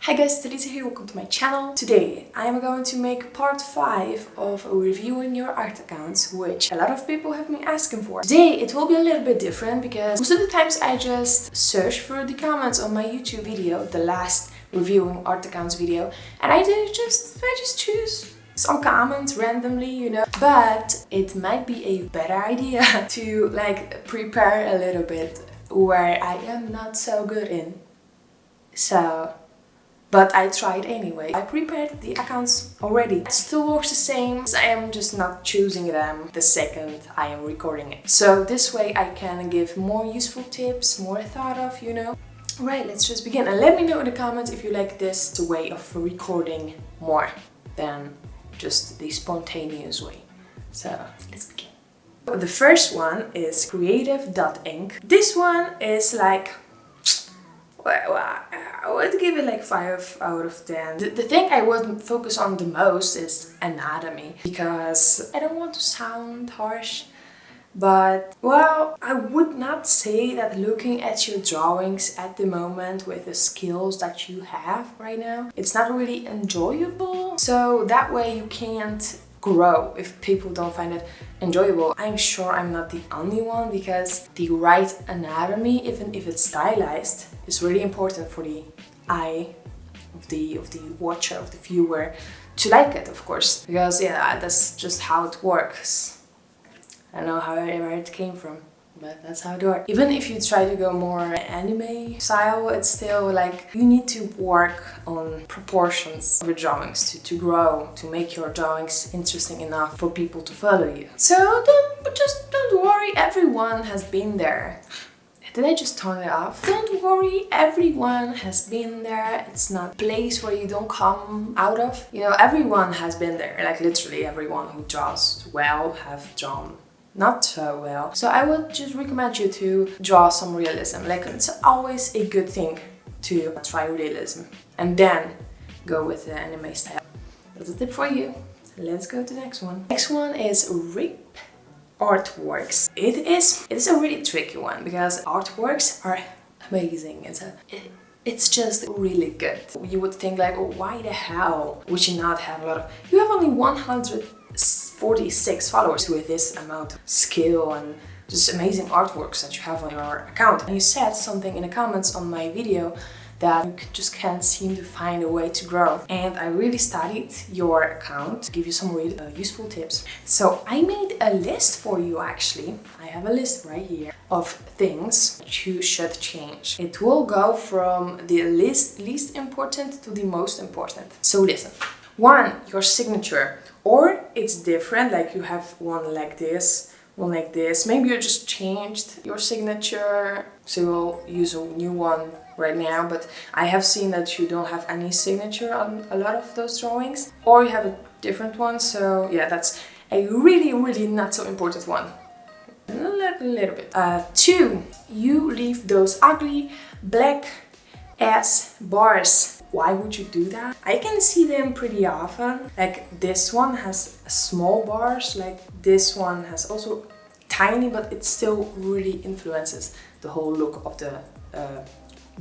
Hi guys, it's Elise here, welcome to my channel. Today I am going to make part 5 of reviewing your art accounts, which a lot of people have been asking for. Today it will be a little bit different because most of the times I just search for the comments on my YouTube video, the last reviewing art accounts video, and I just choose some comments randomly, you know. But it might be a better idea to like prepare a little bit where I am not so good in. But I tried anyway. I prepared the accounts already. It still works the same. I am just not choosing them the second I am recording it. So this way I can give more useful tips, more thought of, you know. Right, let's just begin. And let me know in the comments if you like this way of recording more than just the spontaneous way. So let's begin. The first one is creative.ink. This one is like, well, I would give it like 5 out of 10. The thing I would focus on the most is anatomy, because I don't want to sound harsh, but well, I would not say that looking at your drawings at the moment with the skills that you have right now, it's not really enjoyable. So that way you can't grow if people don't find it enjoyable. I'm sure I'm not the only one, because the right anatomy, even if it's stylized, is really important for the eye of the watcher, of the viewer, to like it, of course, because yeah, that's just how it works. I don't know where it came from, but that's how it works. Even if you try to go more anime style, it's still like you need to work on proportions of your drawings to grow, to make your drawings interesting enough for people to follow you. So don't worry, everyone has been there. Did I just turn it off? Don't worry, everyone has been there. It's not a place where you don't come out of. You know, everyone has been there. Like literally everyone who draws well have drawn not so well. So I would just recommend you to draw some realism. Like, it's always a good thing to try realism and then go with the anime style. That's a tip for you. Let's go to the next one. Next one is RIP artworks. It is a really tricky one because artworks are amazing. It's just really good. You would think like, oh, why the hell would you not have a lot of... You have only 146 followers with this amount of skill and just amazing artworks that you have on your account. And you said something in the comments on my video that you just can't seem to find a way to grow. And I really studied your account to give you some really useful tips. So I made a list for you actually. I have a list right here of things that you should change. It will go from the least important to the most important. So listen. 1, your signature. Or it's different, like you have one like this, one like this. Maybe you just changed your signature, so we'll use a new one right now, but I have seen that you don't have any signature on a lot of those drawings, or you have a different one. So yeah, that's a really not so important one. A little bit. 2, you leave those ugly black ass bars. Why would you do that? I can see them pretty often. Like this one has small bars, like this one has also tiny, but it still really influences the whole look of the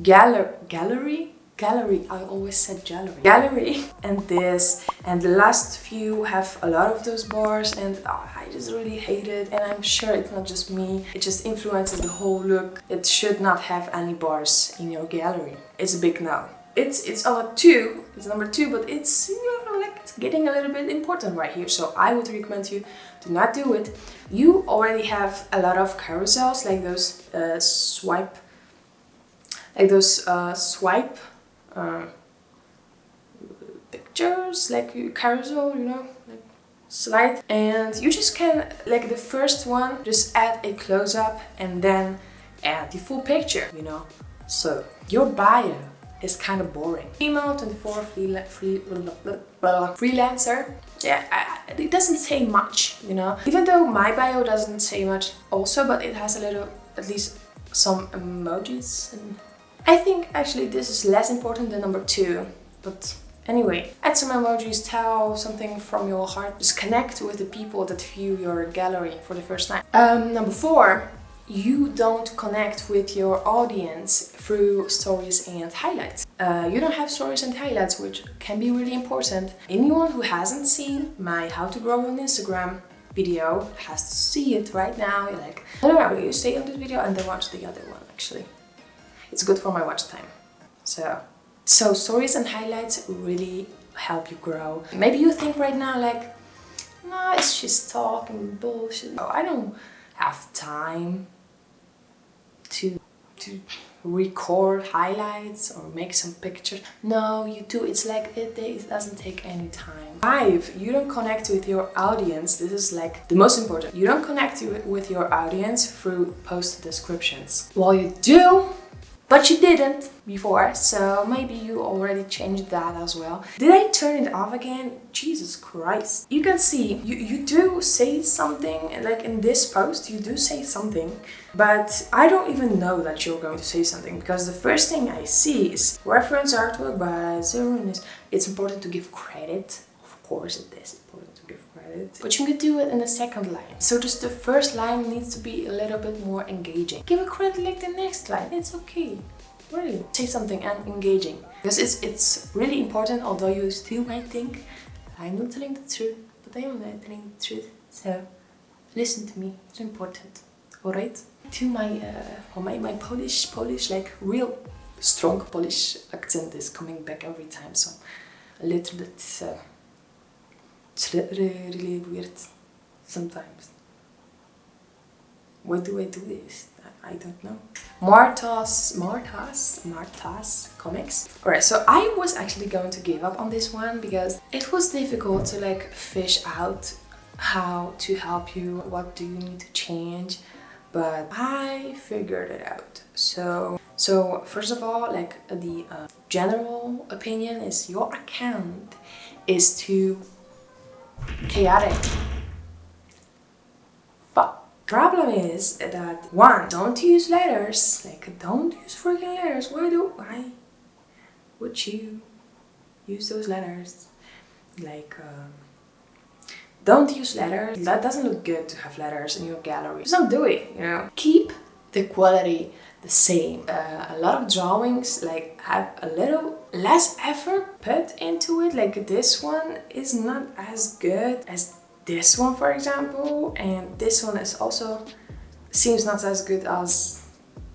gallery. I always said gallery. And this, and the last few have a lot of those bars, and I just really hate it. And I'm sure it's not just me, it just influences the whole look. It should not have any bars in your gallery. It's a big no. It's on 2, it's number 2, but it's, you know, like it's getting a little bit important right here. So I would recommend you to not do it. You already have a lot of carousels, like those swipe pictures, like carousel, you know, like slide. And you just can, like the first one, just add a close-up and then add the full picture, you know. So your bio is kind of boring. Female, 24, freelancer. Yeah, it doesn't say much, you know. Even though my bio doesn't say much also, but it has a little, at least some emojis. And I think actually this is less important than number 2, but anyway, add some emojis, tell something from your heart. Just connect with the people that view your gallery for the first time. Number 4, you don't connect with your audience through stories and highlights. You don't have stories and highlights, which can be really important. Anyone who hasn't seen my How to Grow on Instagram video has to see it right now. You're like, no, you stay on this video and then watch the other one, actually. It's good for my watch time. So stories and highlights really help you grow. Maybe you think right now like, no, it's just talking bullshit. Oh, I don't have time to record highlights or make some pictures. No, you do. It's like it doesn't take any time. 5, you don't connect with your audience. This is like the most important. You don't connect with your audience through post descriptions. Well, you do, but you didn't before, so maybe you already changed that as well. Did I turn it off again? Jesus Christ. You can see, you do say something, like in this post, you do say something, but I don't even know that you're going to say something, because the first thing I see is reference artwork by Zeronis. It's important to give credit. Of course it is important to give credit. But you can do it in the second line. So just the first line needs to be a little bit more engaging. Give a credit like the next line. It's okay. Really. Say something and engaging. Because it's really important, although you still might think I'm not telling the truth, but I am not telling the truth. So listen to me. It's important. Alright? To my Polish, like real strong Polish accent is coming back every time, so a little bit it's really weird sometimes. Why do I do this? I don't know. Martha's comics. Alright, so I was actually going to give up on this one because it was difficult to like fish out how to help you, what do you need to change, but I figured it out. So first of all, like the general opinion is your account is too chaotic. But problem is that 1, don't use letters. Like, don't use freaking letters. Why would you use those letters? Like, don't use letters. That doesn't look good to have letters in your gallery. Just don't do it, you know. Keep the quality the same. A lot of drawings like have a little less effort put into it. Like this one is not as good as this one, for example, and this one is also seems not as good as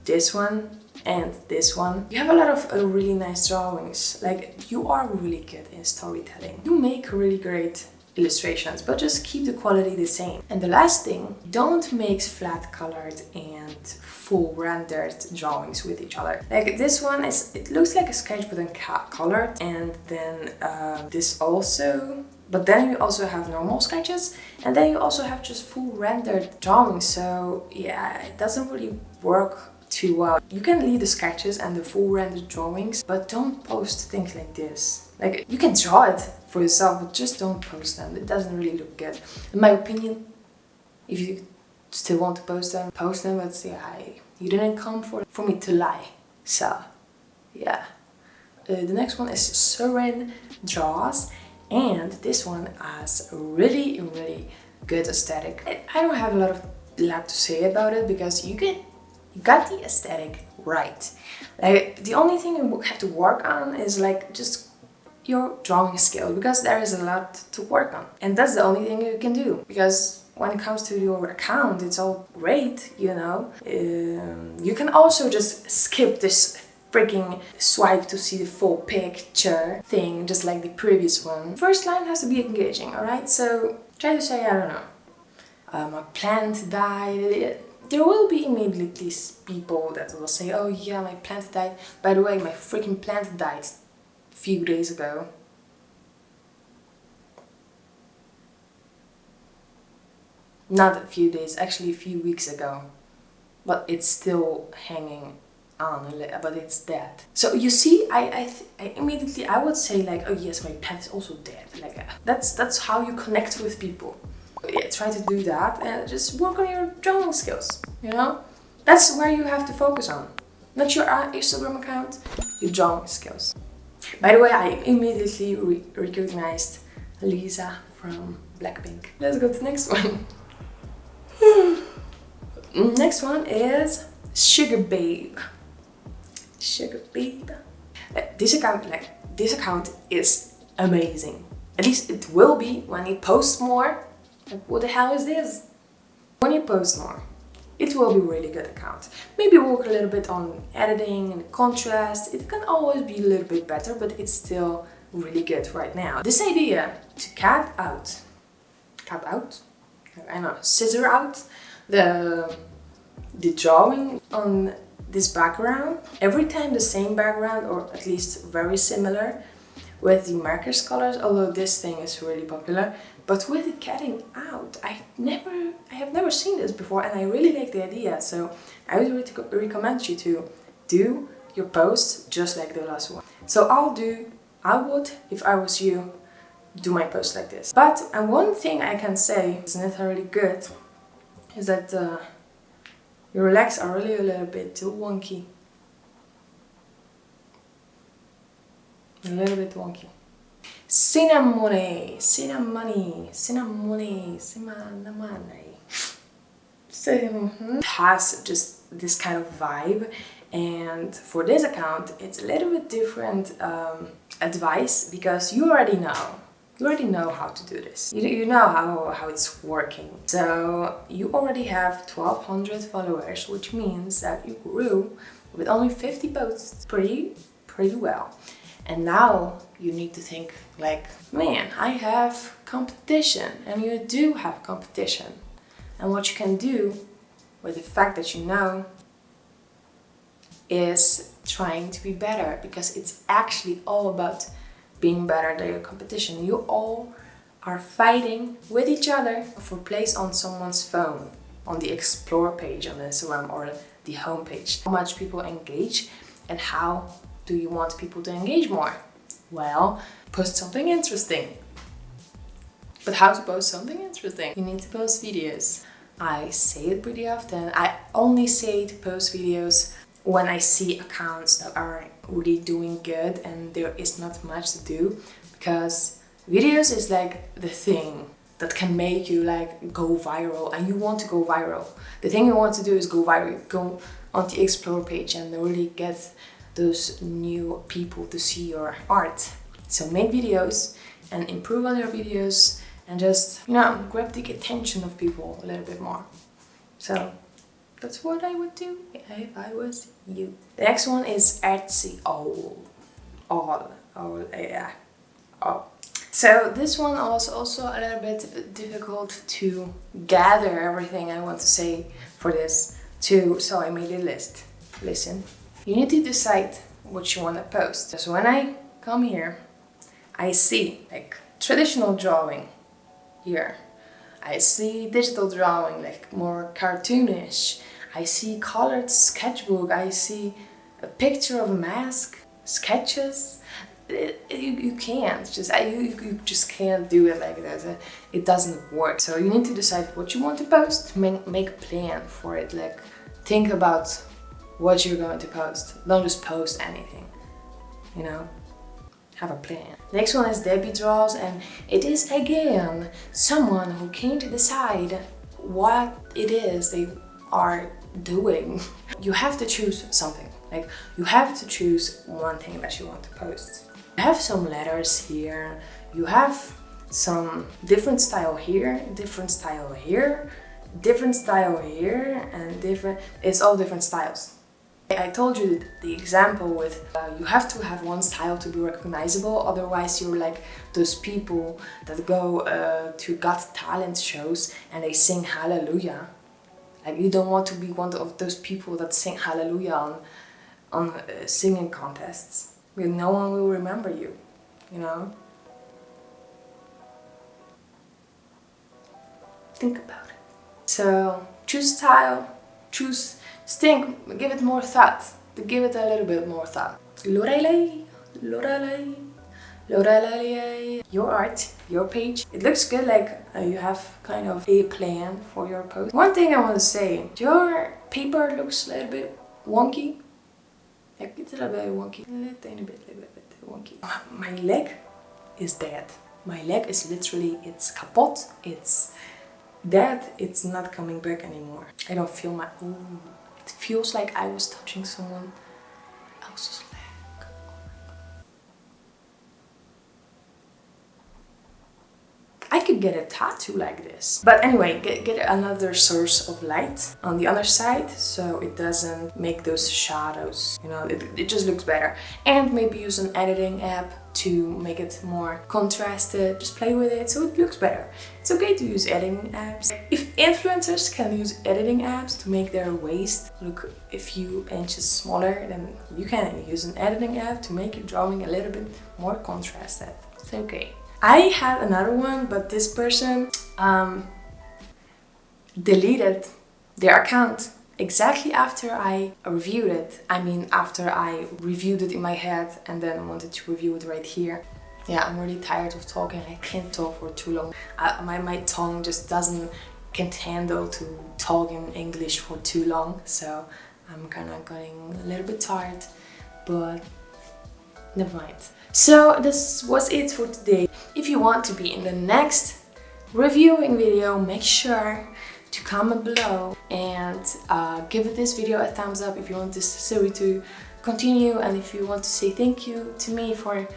this one and this one. You have a lot of really nice drawings. Like, you are really good in storytelling. You make really great illustrations, but just keep the quality the same. And the last thing, don't mix flat colored and full rendered drawings with each other. Like this one it looks like a sketch but then colored, and then this also. But then you also have normal sketches, and then you also have just full rendered drawings. So yeah, it doesn't really work too well. You can leave the sketches and the full rendered drawings, but don't post things like this. Like, you can draw it for yourself, but just don't post them. It doesn't really look good. In my opinion, if you still want to post them, but yeah, you didn't come for me to lie. So yeah. The next one is erendraws. And this one has a really, really good aesthetic. I don't have a lot to say about it because you got the aesthetic right. Like, the only thing you have to work on is like just your drawing skill, because there is a lot to work on. And that's the only thing you can do, because when it comes to your account, it's all great, you know. You can also just skip this freaking swipe to see the full picture thing, just like the previous one. First line has to be engaging, alright? So try to say, I don't know, my plant died. There will be immediately these people that will say, oh yeah, my plant died. By the way, my freaking plant died a few days ago. Not a few days, actually a few weeks ago. But it's still hanging on, but it's dead. So you see, I immediately would say like, oh yes, my pet is also dead. Like, that's how you connect with people. Yeah, try to do that and just work on your drawing skills, you know. That's where you have to focus on, not your Instagram account, your drawing skills. By the way, I immediately recognized Lisa from Blackpink. Let's go to the next one. Next one is Sugar Babe. Sugar Babe. This account is amazing. At least it will be when you post more. Like, what the hell is this? When you post more, it will be a really good account. Maybe work a little bit on editing and contrast. It can always be a little bit better, but it's still really good right now. This idea to scissor out the drawing on this background. Every time the same background, or at least very similar, with the markers colors, although this thing is really popular. But with it cutting out, I have never seen this before, and I really like the idea. So I would really recommend you to do your post just like the last one. So I would, if I was you, do my post like this. But and one thing I can say is not really good is that your legs are really a little bit too wonky. A little bit wonky. Cinnamony. It has just this kind of vibe, and for this account it's a little bit different advice, because you already know how to do this. You know how it's working. So you already have 1200 followers, which means that you grew with only 50 posts pretty well. And now you need to think like, man, I have competition, and you do have competition. And what you can do with the fact that you know is trying to be better, because it's actually all about being better than your competition. You all are fighting with each other for place on someone's phone, on the explore page on Instagram or the home page. How much people engage, and how do you want people to engage more? Well, post something interesting. But how to post something interesting? You need to post videos. I say it pretty often. I only say to post videos when I see accounts that are really doing good and there is not much to do, because videos is like the thing that can make you like go viral, and you want to go viral. The thing you want to do is go viral, go on the explore page and really get those new people to see your art. So make videos and improve on your videos, and just, you know, grab the attention of people a little bit more. So that's what I would do if I was you. The next one is Etsy. Yeah. So this one was also a little bit difficult to gather everything I want to say for this too, so I made a list. Listen. You need to decide what you want to post. So when I come here, I see like traditional drawing here. I see digital drawing, like more cartoonish. I see colored sketchbook. I see a picture of a mask, sketches. You can't just you just can't do it like this. It doesn't work. So you need to decide what you want to post. Make a plan for it. Like, think about what you're going to post. Don't just post anything, you know, have a plan. Next one is Debbiedraws, and it is again someone who can't decide what it is they are doing. You have to choose something, like you have to choose one thing that you want to post. You have some letters here, you have some different style here, different style here, different style here, and it's all different styles. I told you the example with you have to have one style to be recognizable, otherwise you're like those people that go to Got Talent shows and they sing Hallelujah. Like, you don't want to be one of those people that sing Hallelujah on singing contests. Because no one will remember you, you know? Think about it. So choose a style, think, give it more thought, give it a little bit more thought. Lorelei. Your art, your page, it looks good, like you have kind of a plan for your post. One thing I want to say, your paper looks a little bit wonky. Like, it's a little bit wonky, a little bit wonky. My leg is dead. My leg is literally, it's kapot. that it's not coming back anymore. I don't feel my... Ooh, it feels like I was touching someone else's leg. I could get a tattoo like this. But anyway, get another source of light on the other side so it doesn't make those shadows. You know, it just looks better. And maybe use an editing app to make it more contrasted. Just play with it so it looks better. It's okay to use editing apps. If influencers can use editing apps to make their waist look a few inches smaller, then you can use an editing app to make your drawing a little bit more contrasted. It's okay. I had another one, but this person deleted their account exactly after I reviewed it. I mean, after I reviewed it in my head and then wanted to review it right here. Yeah, I'm really tired of talking. I can't talk for too long. My tongue just can't handle to talk in English for too long. So I'm kind of getting a little bit tired, but never mind. So this was it for today. If you want to be in the next reviewing video, make sure to comment below and give this video a thumbs up if you want this series to continue, and if you want to say thank you to me for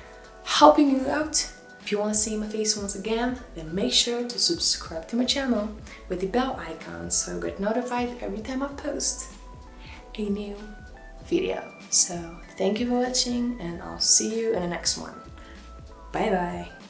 helping you out. If you want to see my face once again, then make sure to subscribe to my channel with the bell icon so you get notified every time I post a new video. So thank you for watching, and I'll see you in the next one. Bye bye.